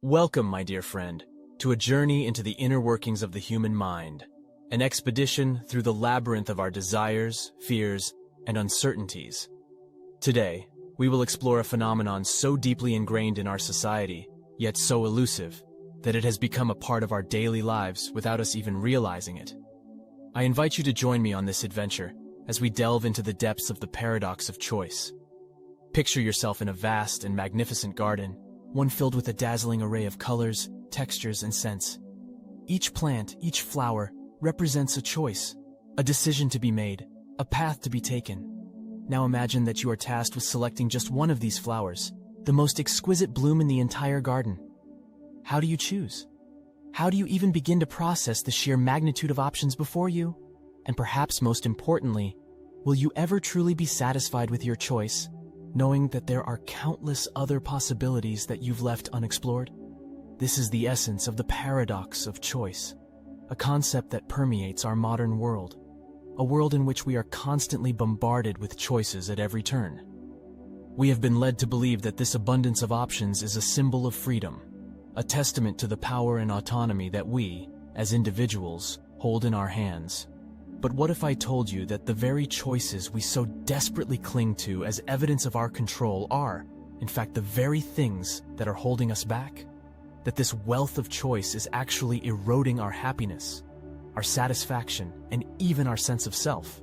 Welcome, my dear friend, to a journey into the inner workings of the human mind, an expedition through the labyrinth of our desires, fears, and uncertainties. Today, we will explore a phenomenon so deeply ingrained in our society, yet so elusive, that it has become a part of our daily lives without us even realizing it. I invite you to join me on this adventure as we delve into the depths of the paradox of choice. Picture yourself in a vast and magnificent garden, one filled with a dazzling array of colors, textures, and scents. Each plant, each flower, represents a choice, a decision to be made, a path to be taken. Now imagine that you are tasked with selecting just one of these flowers, the most exquisite bloom in the entire garden. How do you choose? How do you even begin to process the sheer magnitude of options before you? And perhaps most importantly, will you ever truly be satisfied with your choice, knowing that there are countless other possibilities that you've left unexplored? This is the essence of the paradox of choice, a concept that permeates our modern world, a world in which we are constantly bombarded with choices at every turn. We have been led to believe that this abundance of options is a symbol of freedom, a testament to the power and autonomy that we, as individuals, hold in our hands. But what if I told you that the very choices we so desperately cling to as evidence of our control are, in fact, the very things that are holding us back? That this wealth of choice is actually eroding our happiness, our satisfaction, and even our sense of self?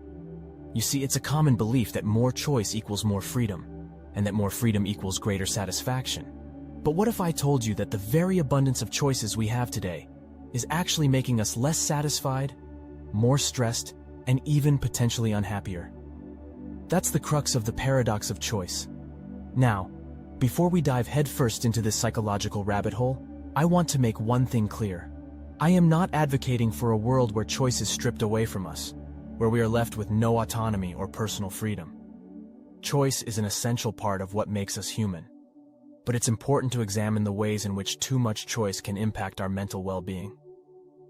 You see, it's a common belief that more choice equals more freedom, and that more freedom equals greater satisfaction. But what if I told you that the very abundance of choices we have today is actually making us less satisfied, more stressed, and even potentially unhappier? That's the crux of the paradox of choice. Now, before we dive headfirst into this psychological rabbit hole, I want to make one thing clear. I am not advocating for a world where choice is stripped away from us, where we are left with no autonomy or personal freedom. Choice is an essential part of what makes us human. But it's important to examine the ways in which too much choice can impact our mental well-being.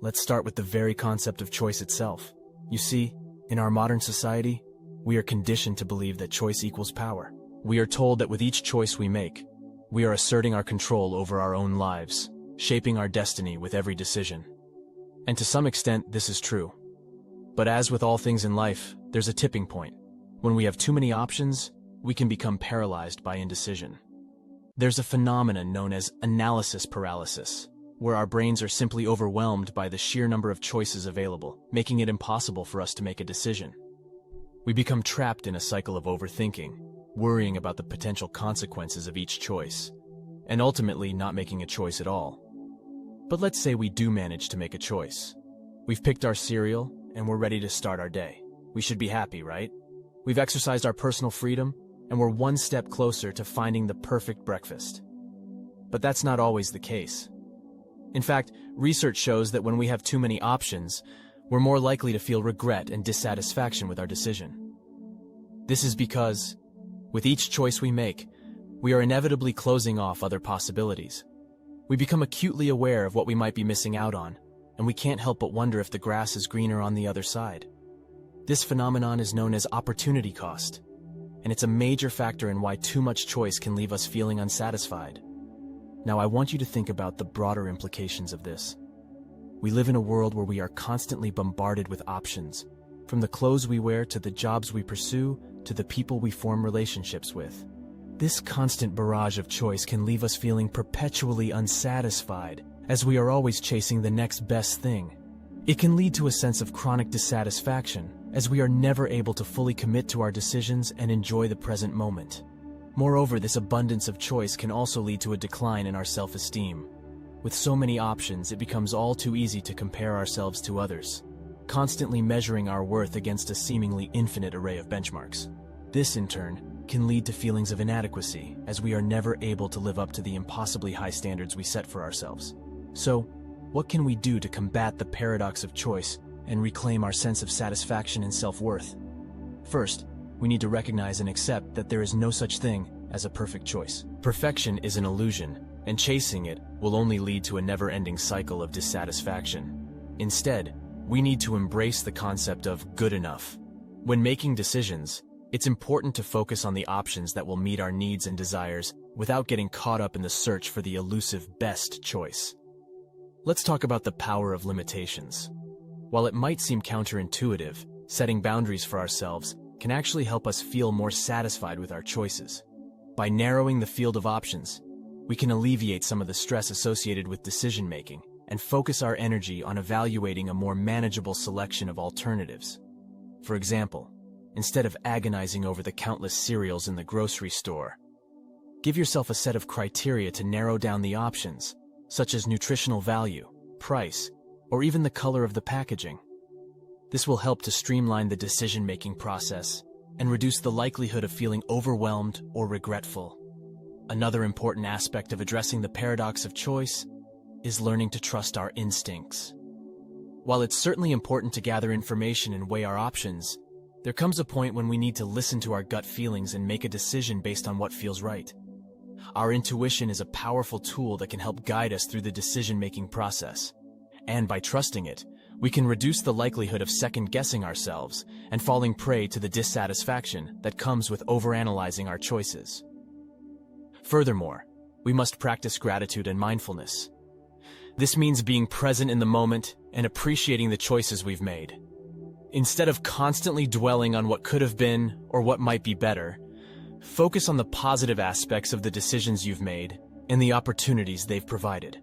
Let's start with the very concept of choice itself. You see, in our modern society, we are conditioned to believe that choice equals power. We are told that with each choice we make, we are asserting our control over our own lives, shaping our destiny with every decision. And to some extent, this is true. But as with all things in life, there's a tipping point. When we have too many options, we can become paralyzed by indecision. There's a phenomenon known as analysis paralysis, where our brains are simply overwhelmed by the sheer number of choices available, making it impossible for us to make a decision. We become trapped in a cycle of overthinking, worrying about the potential consequences of each choice, and ultimately not making a choice at all. But let's say we do manage to make a choice. We've picked our cereal, and we're ready to start our day. We should be happy, right? We've exercised our personal freedom, and we're one step closer to finding the perfect breakfast. But that's not always the case. In fact, research shows that when we have too many options, we're more likely to feel regret and dissatisfaction with our decision. This is because, with each choice we make, we are inevitably closing off other possibilities. We become acutely aware of what we might be missing out on, and we can't help but wonder if the grass is greener on the other side. This phenomenon is known as opportunity cost, and it's a major factor in why too much choice can leave us feeling unsatisfied. Now, I want you to think about the broader implications of this. We live in a world where we are constantly bombarded with options, from the clothes we wear to the jobs we pursue to the people we form relationships with. This constant barrage of choice can leave us feeling perpetually unsatisfied, as we are always chasing the next best thing. It can lead to a sense of chronic dissatisfaction, as we are never able to fully commit to our decisions and enjoy the present moment. Moreover, this abundance of choice can also lead to a decline in our self-esteem. With so many options, it becomes all too easy to compare ourselves to others, constantly measuring our worth against a seemingly infinite array of benchmarks. This, in turn, can lead to feelings of inadequacy, as we are never able to live up to the impossibly high standards we set for ourselves. So, what can we do to combat the paradox of choice and reclaim our sense of satisfaction and self-worth? First, we need to recognize and accept that there is no such thing as a perfect choice. Perfection is an illusion, and chasing it will only lead to a never-ending cycle of dissatisfaction. Instead, we need to embrace the concept of good enough. When making decisions, it's important to focus on the options that will meet our needs and desires without getting caught up in the search for the elusive best choice. Let's talk about the power of limitations. While it might seem counterintuitive, setting boundaries for ourselves can actually help us feel more satisfied with our choices. By narrowing the field of options, we can alleviate some of the stress associated with decision-making and focus our energy on evaluating a more manageable selection of alternatives. For example, instead of agonizing over the countless cereals in the grocery store, give yourself a set of criteria to narrow down the options, such as nutritional value, price, or even the color of the packaging. This will help to streamline the decision-making process and reduce the likelihood of feeling overwhelmed or regretful. Another important aspect of addressing the paradox of choice is learning to trust our instincts. While it's certainly important to gather information and weigh our options, there comes a point when we need to listen to our gut feelings and make a decision based on what feels right. Our intuition is a powerful tool that can help guide us through the decision-making process. And by trusting it, we can reduce the likelihood of second-guessing ourselves and falling prey to the dissatisfaction that comes with overanalyzing our choices. Furthermore, we must practice gratitude and mindfulness. This means being present in the moment and appreciating the choices we've made. Instead of constantly dwelling on what could have been or what might be better, focus on the positive aspects of the decisions you've made and the opportunities they've provided.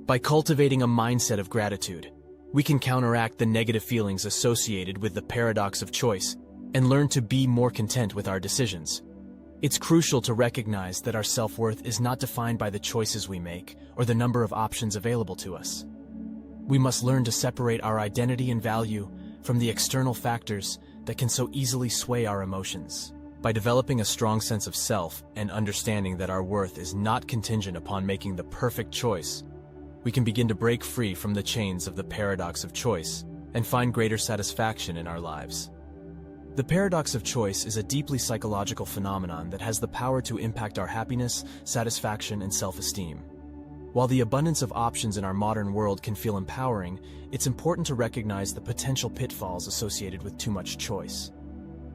By cultivating a mindset of gratitude, we can counteract the negative feelings associated with the paradox of choice and learn to be more content with our decisions. It's crucial to recognize that our self-worth is not defined by the choices we make or the number of options available to us. We must learn to separate our identity and value from the external factors that can so easily sway our emotions. By developing a strong sense of self and understanding that our worth is not contingent upon making the perfect choice, we can begin to break free from the chains of the paradox of choice and find greater satisfaction in our lives. The paradox of choice is a deeply psychological phenomenon that has the power to impact our happiness, satisfaction, and self-esteem. While the abundance of options in our modern world can feel empowering, it's important to recognize the potential pitfalls associated with too much choice.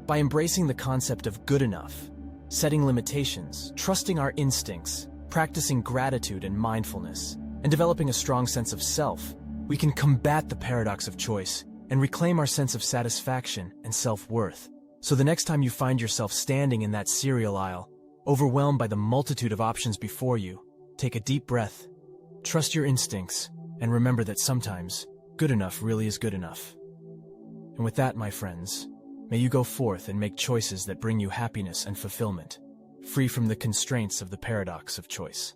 By embracing the concept of good enough, setting limitations, trusting our instincts, practicing gratitude and mindfulness, and developing a strong sense of self, we can combat the paradox of choice and reclaim our sense of satisfaction and self-worth. So the next time you find yourself standing in that cereal aisle, overwhelmed by the multitude of options before you, take a deep breath, trust your instincts, and remember that sometimes good enough really is good enough. And with that, my friends, may you go forth and make choices that bring you happiness and fulfillment, free from the constraints of the paradox of choice.